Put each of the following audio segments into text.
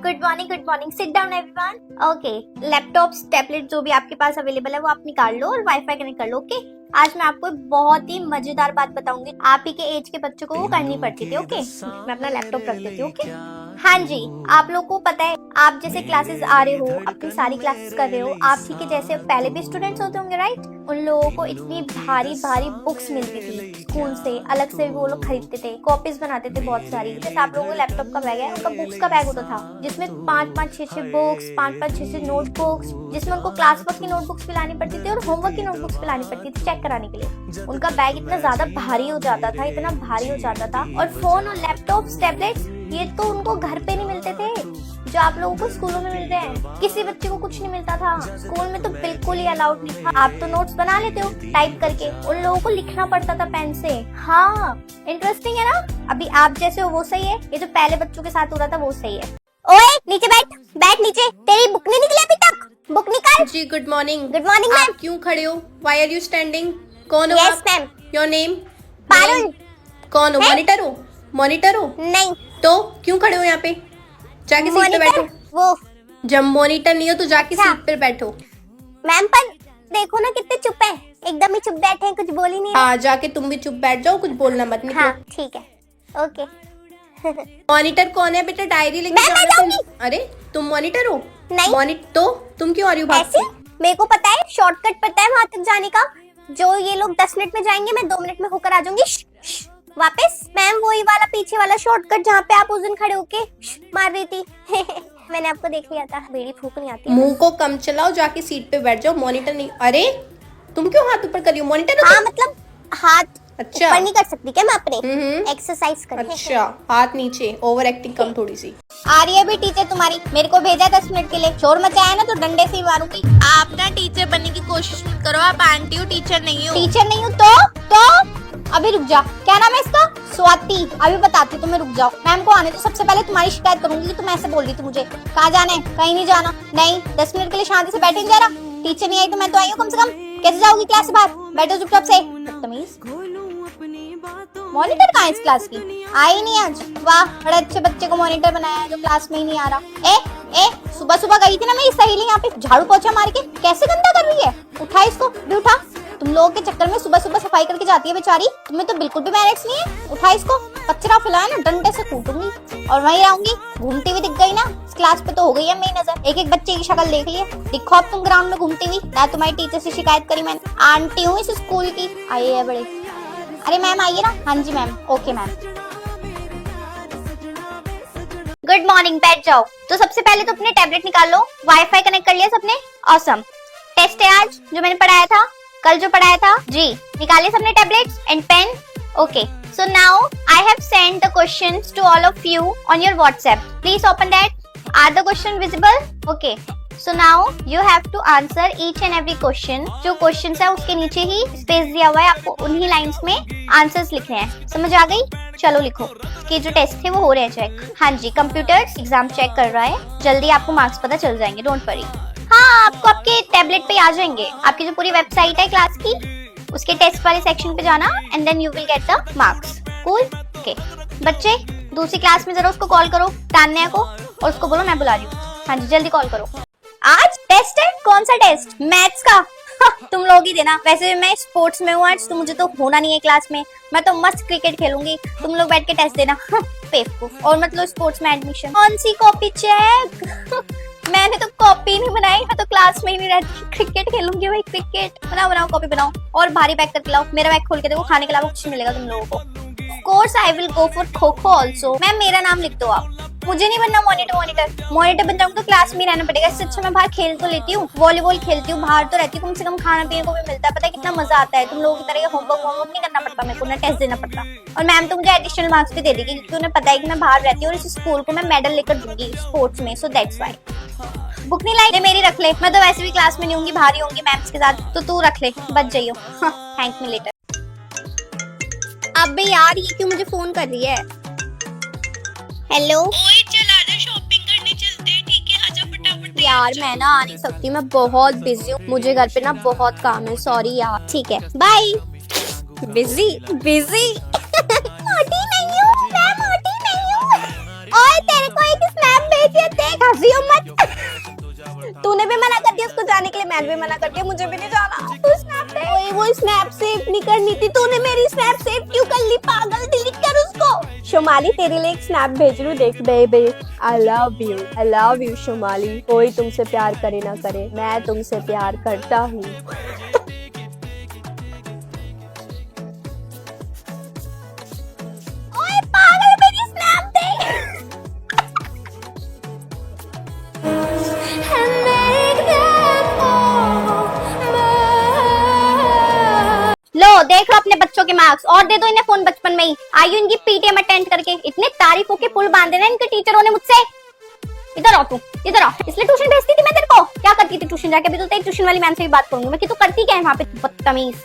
Good morning. Sit down everyone. Okay, laptops, tablet जो भी आपके पास अवेलेबल है वो आप निकाल लो और वाईफाई कनेक्ट कर लो। ओके, आज मैं आपको बहुत ही मजेदार बात बताऊंगी। आप ही के एज के बच्चों को वो करनी पड़ती थी। ओके, मैं अपना लैपटॉप रख देती हूँ। ओके, हाँ जी, आप लोग को पता है, आप जैसे क्लासेस आ रहे हो, अपनी सारी क्लासेस कर रहे हो, आप ही के जैसे पहले भी स्टूडेंट्स होते होंगे, राइट? उन लोगों को इतनी भारी भारी बुक्स मिलती थी स्कूल से, अलग से भी वो लोग खरीदते थे, कॉपीज बनाते थे बहुत सारी। जैसे आप लोगों को लैपटॉप का बैग है, उनका बुक्स का बैग होता था जिसमें 5-5, 6-6 बुक्स, 5-5, 6-6 नोटबुक्स, जिसमें उनको क्लास वर्क की नोटबुक्स भी लानी पड़ती थी और होमवर्क की नोटबुक्स भी लानी पड़ती थी चेक कराने के लिए। उनका बैग इतना ज्यादा भारी हो जाता था, इतना भारी हो जाता था। और फोन और लैपटॉप्स, टैबलेट्स, ये तो उनको घर पे नहीं मिलते थे जो आप लोगों को स्कूलों में मिलते हैं। किसी बच्चे को कुछ नहीं मिलता था, स्कूल में तो बिल्कुल ही अलाउड नहीं था। आप तो नोट्स बना लेते हो टाइप करके, उन लोगों को लिखना पड़ता था पेन से। हाँ, इंटरेस्टिंग है ना? अभी आप जैसे हो वो सही है, ये जो पहले बच्चों के साथ हो रहा था वो सही है। ओए नीचे बैठ, बैठ नीचे। तेरी बुक नहीं निकली अभी तक, बुक निकाल। जी good morning. Good morning ma'am. आप क्यों खड़े हो? Why are you standing? कौन हो यस आप? मैम। Your name? पारुल। कौन हो? मॉनिटर हो? मॉनिटर हो? नहीं। तो क्यों खड़े हो यहाँ पे? जाके सीट पे बैठो। वो जब मॉनिटर नहीं हो तो जाके हाँ। सीट पे बैठो। मैम पर देखो ना कितने चुप है, एकदम ही चुप बैठे हैं, कुछ बोल ही नहीं रहे। हाँ, जाके तुम भी चुप बैठ जाओ, कुछ बोलना मत। निकलो। हाँ ठीक है, ओके। मॉनिटर कौन है बेटा? डायरी लेके मैं जाओ। जाऊंगी। अरे तुम मॉनिटर हो? नहीं। तो तुम क्यों आ रही हो भाग ऐसे के? मेरे को पता है, शॉर्टकट पता है वहां तक जाने का। जो ये लोग 10 मिनट में जाएंगे, मैं 2 मिनट में होकर आ जाऊंगी। वापस। मैम वही वाला पीछे वाला शॉर्टकट जहाँ पे आप उस दिन खड़े होके मार रही थी। मैंने आपको देख लिया था। बीड़ी फूक नहीं आती। मुंह को कम चलाओ, जाके सीट पे बैठ जाओ। मॉनिटर नहीं। अरे तुम क्यों हाथ ऊपर कर रही हो? मॉनिटर हो हाँ तुम? मतलब हाथ अच्छा। ऊपर नहीं कर सकती क्या मैं अपने? एक्सरसाइज कर। अच्छा, हाथ नीचे। ओवर एक्टिंग कम थोड़ी सी। आ रही है भी टीचर तुम्हारी, मेरे को भेजा 10 मिनट के लिए। शोर मचाया ना तो डंडे से ही मारूंगी। आप ना टीचर बनने की कोशिश मत करो, आप आंटी हो, टीचर नहीं हो। टीचर नहीं हूँ तो अभी रुक जा। क्या नाम है इसका? स्वाति। अभी बताती हूँ तुम्हें, रुक जाओ। मैम को आने तो सबसे पहले तुम्हारी शिकायत करूंगी कि तुम ऐसे बोल रही थी मुझे। कहाँ जाना है? कहीं नहीं जाना। नहीं, 10 मिनट के लिए शांति से बैठे नहीं जा रहा। टीचर नहीं आई तो मैं तो आई हूँ कम से कम। कैसे जाओगी क्लास से बाहर? बैठो चुपचाप से। बदतमीज। मॉनिटर कहाँ है इस क्लास की? आई नहीं आज। वाह, बड़े अच्छे बच्चे को मॉनिटर बनाया है जो क्लास में ही नहीं आ रहा। ए सुबह सुबह गई थी ना मेरी सहेली यहाँ पे झाड़ू पोछा मार के, कैसे गंदा कर रही है। उठा इसको भी, उठा। तुम लोगों के चक्कर में सुबह सुबह सफाई करके जाती है बेचारी, तुम्हें तो बिल्कुल भी मैनर्स नहीं है। उठा इसको, कचरा फैलाया ना डंडे से कूटूंगी और वहीं रहूंगी। घूमती हुई दिख गई ना इस क्लास पे तो हो गई है मेरी नजर। एक एक बच्चे की शक्ल देख लिए। दिखो अब तुम ग्राउंड में घूमती हुई। ना तुम्हारी टीचर से शिकायत करी मैंने, आंटी हूँ इस स्कूल की। आई है बड़े। अरे मैम आइए ना। हाँ जी ma'am. Okay ma'am. Good morning, बैठ जाओ। तो सबसे पहले तो अपने टैबलेट निकाल लो। वाईफाई कनेक्ट कर लिया सबने? ऑसम। टेस्ट है आज जो मैंने पढ़ाया था, कल जो पढ़ाया था जी। निकाले सबने tablets and pen? Okay, so now I have send the questions to all of you on your WhatsApp. Please open that. Are the question visible? Okay, so now you have to answer each and every question. जो question है उसके नीचे ही space दिया हुआ है, आपको उन्हीं lines में आंसर्स लिखने हैं। समझ आ गई? चलो लिखो। इसके जो टेस्ट थे वो हो रहे हैं चेक। हाँ जी, कंप्यूटर्स एग्जाम चेक कर रहा है। जल्दी आपको मार्क्स पता चल जाएंगे, डोंट वरी। हाँ, आपको आपके टैबलेट पे आ जाएंगे। आपकी जो पूरी वेबसाइट है क्लास की, उसके टेस्ट वाले सेक्शन पे जाना and then you will get the marks. Cool? Okay बच्चे, दूसरी क्लास में जरा उसको कॉल करो, तान्या को, और उसको बोलो मैं बुला रही हूँ। हाँ जी, जल्दी कॉल करो। आज टेस्ट है? कौन सा टेस्ट? मैथ्स का? तुम लोग ही देना। वैसे मैं स्पोर्ट्स में हूँ आज, तो मुझे तो होना नहीं है क्लास में। मैं तो मस्त क्रिकेट खेलूंगी, तुम लोग बैठ के टेस्ट देना। बेवकूफ। और मतलब स्पोर्ट्स में एडमिशन। कौन सी कॉपी चेक? मैंने तो कॉपी नहीं बनाई, मैं तो क्लास में ही नहीं रहती। क्रिकेट खेलूंगी भाई, क्रिकेट। बनाओ कॉपी बनाओ और भारी पैक करके लाओ। मेरा बैग खोल के देखो, खाने के अलावा कुछ मिलेगा तुम लोगों को। Course I will go for kho-kho also. Ma'am मेरा नाम लिख दो आप। मुझे नहीं बनना मॉनिटर बन जाऊंगा तो क्लास में रहना पड़ेगा। इससे अच्छा मैं बाहर खेल तो लेती हूँ, वॉलीबॉल खेलती हूँ, बाहर तो रहती हूँ, कम से कम खाना पीने को भी मिलता है। पता है कितना मजा आता है। तुम लोगों की तरह होमवर्क नहीं करना पड़ता मेरे को, ना टेस्ट देना पड़ता। और मैम तो मुझे एडिशनल मार्क्स भी दे देगी क्योंकि उन्हें पता है कि मैं बाहर रहती हूँ और इस स्कूल को मैं मेडल लेकर दूंगी स्पोर्ट्स में। So that's why. बुक नहीं लाई? मेरी रख ले, मैं तो वैसे भी क्लास में नहीं होंगी, बाहर ही होंगी मैम्स के साथ, तो तू रख ले, बच जाइयो। Thank me later. अबे यार ये क्यों मुझे फोन कर रही है? हेलो। ओए चल आजा, शॉपिंग करने चलते हैं। ठीक है, आजा फटाफट। यार मैं ना आ नहीं सकती, मैं बहुत बिजी हूँ, मुझे घर पे ना बहुत काम है। सॉरी यार। ठीक है, बाय। Busy busy. मोटी नहीं हूँ मैं, मोटी नहीं हूँ। और तेरे को एक स्नैप भेजी है, देख हंसी हो मत। तूने भी मना कर दिया उसको जाने के लिए, मैंने भी मना कर दिया, मुझे भी नहीं जाना। तू स्नैप दे। ओए वो स्नैप सेव नहीं करनी थी, तूने मेरी स्नैप सेव क्यों कर ली? पागल, डिलीट कर उसको। शोमाली तेरे लिए एक स्नैप भेज रही हूँ, देख baby. I love you Shomali. कोई तुमसे प्यार करे ना करे, मैं तुमसे प्यार करता हूँ। ओए पागल, मेरी स्नैप दे। लो देख लो अपने बच्चों के मार्क्स और दे दो इन्हें फोन बचपन में ही। आयु इनकी पीटीएम अटेंड करके इतने तारीफों के पुल बांधे ना इनके टीचरों ने मुझसे। इधर आओ तू, इधर आओ। इसलिए ट्यूशन भेजती थी मैं तेरे को। क्या करती थी ट्यूशन जाके? अभी तो तेरी ट्यूशन वाली मैम से भी बात करूंगी मैं कि तू करती क्या है वहां पे, बदतमीज।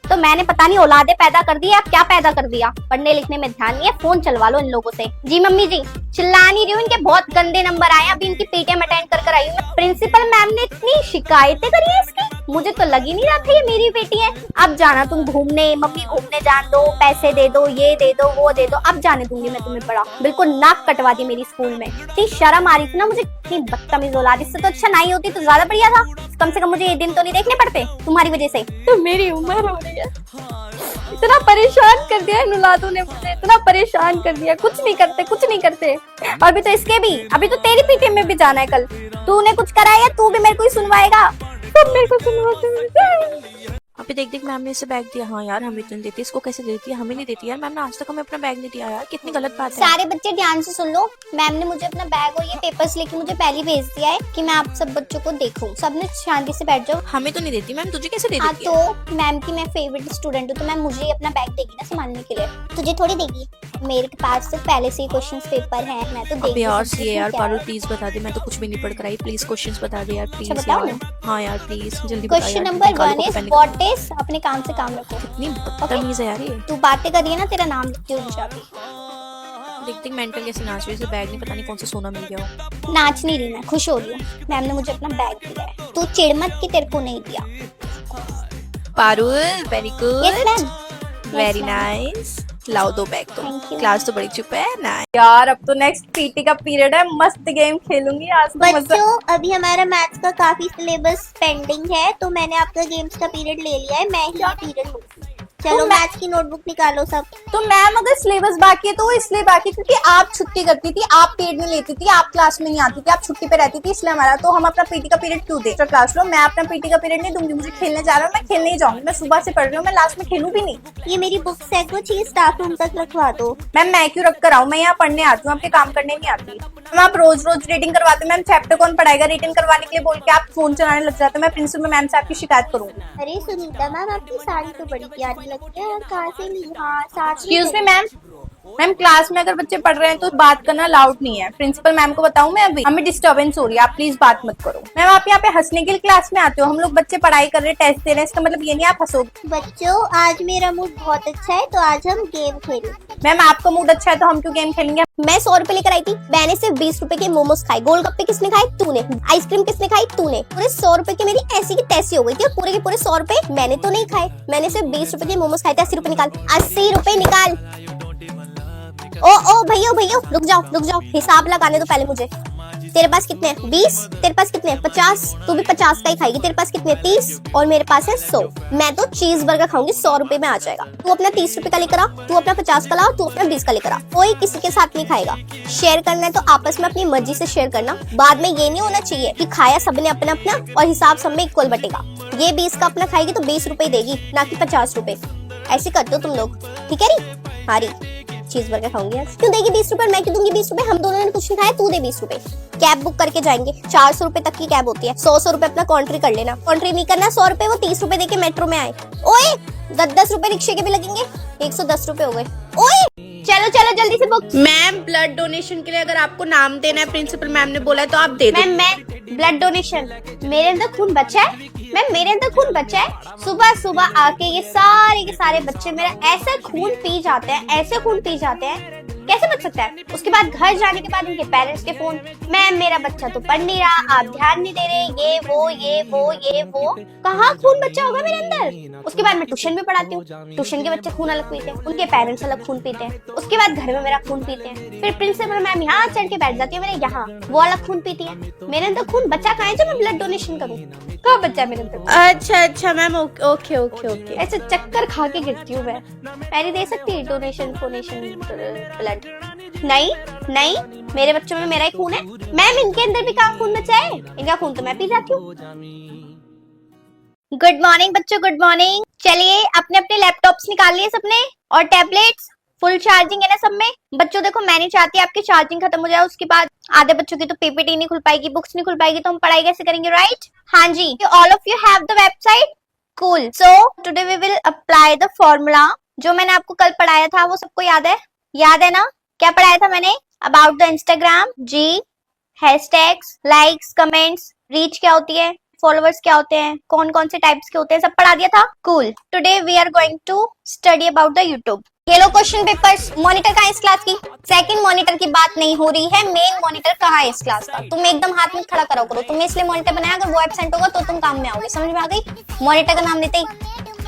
तो मैंने पता नहीं औलादे पैदा कर दी, आप क्या पैदा कर दिया। पढ़ने लिखने में ध्यान नहीं है, फोन चलवा लो इन लोगों से। जी मम्मी जी, चिल्ला नहीं रही हूँ, इनके बहुत गंदे नंबर आए। अभी इनकी पीटीएम अटेंड कर आई हूँ। प्रिंसिपल मैम ने इतनी शिकायतें करी है इसकी, मुझे तो लग ही नहीं रहा था ये मेरी बेटी है। अब जाना तुम घूमने, मम्मी घूमने जान दो, पैसे दे दो, ये दे दो, वो दे दो। अब जाने दूंगी मैं तुम्हें बड़ा। बिल्कुल नाक कटवा दी मेरी स्कूल में। इतनी शर्म आ रही थी ना मुझे, इतनी बदतमीज औलाद। इससे तो अच्छा नहीं होती तो ज्यादा बढ़िया था। कम से कम मुझे ये दिन तो नहीं देखने पड़ते तुम्हारी वजह से। तो मेरी उम्र हो रही है। इतना परेशान कर दिया इन औलादों ने मुझे, इतना परेशान कर दिया। कुछ नहीं करते। और अभी तो इसके भी, अभी तो तेरी पीटीएम में भी जाना है कल। तूने कुछ करा है या तू भी मेरे को ही सुनवाएगा? सब मेरे को सुनवाते। अभी देख मैम ने इसे बैग दिया। हाँ यार, हमें इतने देती है, इसको कैसे देती है? हमें नहीं देती यार। मैम ने आज तक हमें अपना बैग नहीं दिया यार, कितनी गलत बात है। सारे बच्चे ध्यान से सुन लो, मैम ने मुझे अपना बैग और ये पेपर्स लेके मुझे पहले भेज दिया है कि मैं आप सब बच्चों को देखूं। सबने शांति से बैठ जाओ। हमें तो नहीं देती मैम, तुझे कैसे दे हाँ देती है? तो मैम की मैं फेवरेट स्टूडेंट हूँ, तो मैम मुझे अपना बैग देगी ना संभालने के लिए, तुझे थोड़ी देगी। मेरे पास तो पहले से ही क्वेश्चन पेपर है, मैं तो अबे देख यार सी यार, पारुल प्लीज बता दे, मैं तो कुछ भी नहीं पढ़ कर आई। प्लीज क्वेश्चंस बता दे यार, प्लीज बताओ यार। हाँ यार प्लीज जल्दी बता यार। क्वेश्चन नंबर निकालो 1 इज पेन। व्हाट इज, अपने काम से काम रखो। कितनी बदतमीज है यार ये। तू बातें करिए ना, तेरा नाम लिखती हूँ अभी। देख मेंटल कैसे नाच रही है, इसे बैग नहीं पता नहीं कौन सा सोना मिल गया हो। नाच नहीं रही मैं, खुश हो रही हूँ। मैम ने मुझे अपना बैग दिया है, तू चिढ़ मत कि तेरे को नहीं दिया। Parul very yes good, ma'am, very nice. लाओ दो बैग तो। Thank you. क्लास तो बड़ी चुप है ना। यार अब तो नेक्स्ट पीटी का पीरियड है, मस्त गेम खेलूंगी आज तो। मजा बच्चों अभी हमारा मैथ्स का काफी सिलेबस पेंडिंग है, तो मैंने आपका गेम्स का पीरियड ले लिया है। मैं ही पीरियड लूंगी। चलो मैथ्स की नोटबुक निकालो सब। तो मैम अगर सिलेबस बाकी है तो वो इसलिए बाकी क्योंकि आप छुट्टी करती थी, आप पेड नहीं लेती थी, आप क्लास में नहीं आती थी, आप छुट्टी पे रहती थी, इसलिए हमारा। तो हम अपना पीटी का पीरियड क्यों दे? क्लास लो, मैं अपना पीटी का पीरियड नहीं दूंगी। मुझे खेलने जा रहा हूँ, मैं खेलने ही जाऊंगी। मैं सुबह से पढ़ रही हूँ, मैं लास्ट में खेलूं भी नहीं। ये मेरी बुक्स है, कुछ ही स्टाफ रूम तक रखवा दो। मैम मैं क्यों रख कर आऊँ? मैं यहाँ पढ़ने आती हूँ, आपके काम करने नहीं आती। मैम आप रोज रीडिंग करवाते हो। मैम चैप्टर कौन पढ़ाएगा? रीडिंग करवाने के लिए बोल के आप फोन चलाने लग जाते हो। मैं प्रिंसिपल मैम से आपकी शिकायत करूंगी। अरे सुनीता मैम, आपकी साड़ी तो बड़ी प्यारी लगती है, कहाँ से ली? हाँ sari. Excuse me ma'am, ma'am class में अगर बच्चे पढ़ रहे हैं तो बात करना अलाउड नहीं है। प्रिंसिपल मैम को बताऊं मैं? अभी हमें डिस्टर्बेंस हो रही है, आप प्लीज बात मत करो। मैम आप यहाँ पे हंसने के लिए क्लास में आते हो? हम लोग बच्चे पढ़ाई कर रहे हैं, टेस्ट दे रहे हैं, इसका मतलब ये नहीं आप हंसोगे। बच्चों आज मेरा मूड बहुत अच्छा है, तो आज हम गेम खेलेंगे। मैम आपका मूड अच्छा है तो हम क्यों गेम खेलेंगे? मैं 100 रुपए लेकर आई थी, मैंने सिर्फ 20 रुपए के मोमोज खाए। गोलगप्पे किसने खाए? तूने। आइसक्रीम किसने खाई? तूने। पूरे 100 रुपए की मेरी ऐसी की तैसी हो गई थी। पूरे के पूरे 100 रुपए मैंने तो नहीं खाए, मैंने सिर्फ 20 रुपए के मोमोज खाए थे। 80 रुपए निकाल, 80 रुपए निकाल। ओ भैया रुक जाओ, हिसाब लगाने दो पहले मुझे। तेरे पास कितने हैं? 20। तेरे पास कितने हैं? 50। तू भी 50 का ही खाएगी। तेरे पास कितने? 30। और मेरे पास है 100। मैं तो चीज बर्गर खाऊंगी, 100 रुपए में आ जाएगा। तू अपना 30 रुपए का लेकर आ, तू अपना 50 का ला, तू अपना 20 का लेकर आ। कोई किसी के साथ नहीं खाएगा। शेयर करना है तो आपस में अपनी मर्जी से शेयर करना। बाद में ये नहीं होना चाहिए कि खाया सबने अपना अपना और हिसाब सब में इक्वल बटेगा। ये 20 का अपना खाएगी तो 20 रुपए देगी, ना कि 50 रुपए। ऐसे करते हो तुम लोग, ठीक है री? हारी चीज बर्गर खाऊंगी आज। क्यों देगी 20 रुपए? मैं क्यों दूंगी 20 रुपए? हम दोनों ने कुछ नहीं खाया, तू दे 20 रुपए। कैब बुक करके जाएंगे, 400 रुपए तक की कैब होती है। 100 रुपए अपना कॉन्ट्री कर लेना। कॉन्ट्री नहीं करना 100 रुपए, वो 30 रुपए देके मेट्रो में आए। ओए 10-10 रुपए रिक्शे के भी लगेंगे, 110 रुपए हो गए। ओए चलो जल्दी से बुक। मैम ब्लड डोनेशन के लिए अगर आपको नाम देना है, प्रिंसिपल मैम ने बोला है तो आप दे दो। मैं ब्लड डोनेशन, मेरे अंदर खून बचा है मैम, मेरे अंदर खून बचा है। सुबह सुबह आके ये सारे के सारे बच्चे मेरा ऐसा खून पी जाते हैं, ऐसे खून पी जाते हैं कैसे बच सकता है? उसके बाद घर जाने के बाद इनके पेरेंट्स के फोन, मैम मेरा बच्चा तो पढ़ नहीं रहा, आप ध्यान नहीं दे रहे, ये वो। कहाँ खून बच्चा होगा मेरे अंदर? उसके बाद मैं ट्यूशन भी पढ़ाती हूँ, ट्यूशन के बच्चे खून अलग पीते हैं, उनके पेरेंट्स अलग खून पीते हैं। उसके बाद घर में मेरा खून पीते हैं, फिर प्रिंसिपल मैम यहाँ चढ़ के बैठ जाती है मेरे यहाँ, वो अलग खून पीती है। मेरे अंदर खून बच्चा कहाँ है जो मैं ब्लड डोनेशन करूँ? कहाँ बच्चा है मेरे अंदर? अच्छा मैम, ओके। ऐसे चक्कर खा के गिरती हूँ मैं। पैरी दे सकती है डोनेशन ब्लड? नहीं, मेरे बच्चों में मेरा ही खून है। मैम इनके अंदर भी कहाँ खून बचा है? इनका खून तो मैं पी जाती हूँ। गुड मॉर्निंग बच्चों, गुड मॉर्निंग। चलिए अपने अपने लैपटॉप्स निकाल लिए सबने, और टैबलेट्स फुल चार्जिंग है ना सब में? बच्चों देखो मैं नहीं चाहती आपकी चार्जिंग खत्म हो जाए, उसके बाद आधे बच्चों की तो पीपीटी नहीं खुल पाएगी, बुक्स नहीं खुल पाएगी, तो हम पढ़ाई कैसे करेंगे, राइट? हाँ जी, all of you have the website, cool. So today we will apply the formula. जो मैंने आपको कल पढ़ाया था वो सबको याद है? याद है ना? क्या पढ़ाया था मैंने? अबाउट द इंस्टाग्राम, जी, हैशटैग्स, लाइक्स, कमेंट्स, रीच क्या होती है, फॉलोअर्स क्या होते हैं, कौन कौन से टाइप्स के होते हैं, सब पढ़ा दिया था। Cool. Today we are going to study about the YouTube. ये लो क्वेश्चन पेपर्स। मॉनिटर कहाँ है इस क्लास की? सेकंड मॉनिटर की बात नहीं हो रही है, मेन मॉनिटर कहाँ है इस क्लास का? तुम एकदम हाथ में खड़ा करो। तुमने इसलिए मॉनिटर बनाया, अगर वो एब्सेंट होगा तो तुम काम में आओगे। समझ में आ गई? मॉनिटर का नाम लेते ही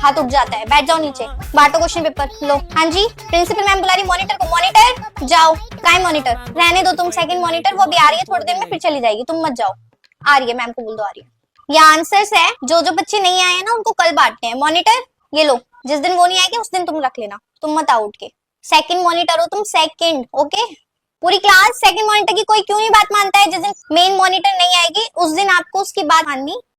हाथ उठ जाता है। बैठ जाओ नीचे, बांटो क्वेश्चन पेपर। लो। हाँ जी, प्रिंसिपल मैम बुला रही मॉनिटर को। मॉनिटर जाओ। कहाँ है मॉनिटर? रहने दो तुम सेकंड मॉनिटर, वो भी आ रही है थोड़ी देर में, फिर चली जाएगी, तुम मत जाओ। आ रही है, मैम को बोल दो आ रही है। ये आंसर्स है, जो बच्चे नहीं आए हैं ना उनको कल बांटते हैं। मॉनिटर ये लो, जिस दिन वो नहीं आएगी उस दिन तुम रख लेना, तुम मत आओ उठ के। सेकंड मॉनिटर हो तुम, सेकंड, ओके? पूरी क्लास सेकंड मॉनिटर की कोई क्यों नहीं बात मानता है? जिस दिन मेन मॉनिटर नहीं आएगी उस दिन आपको उसकी बात माननी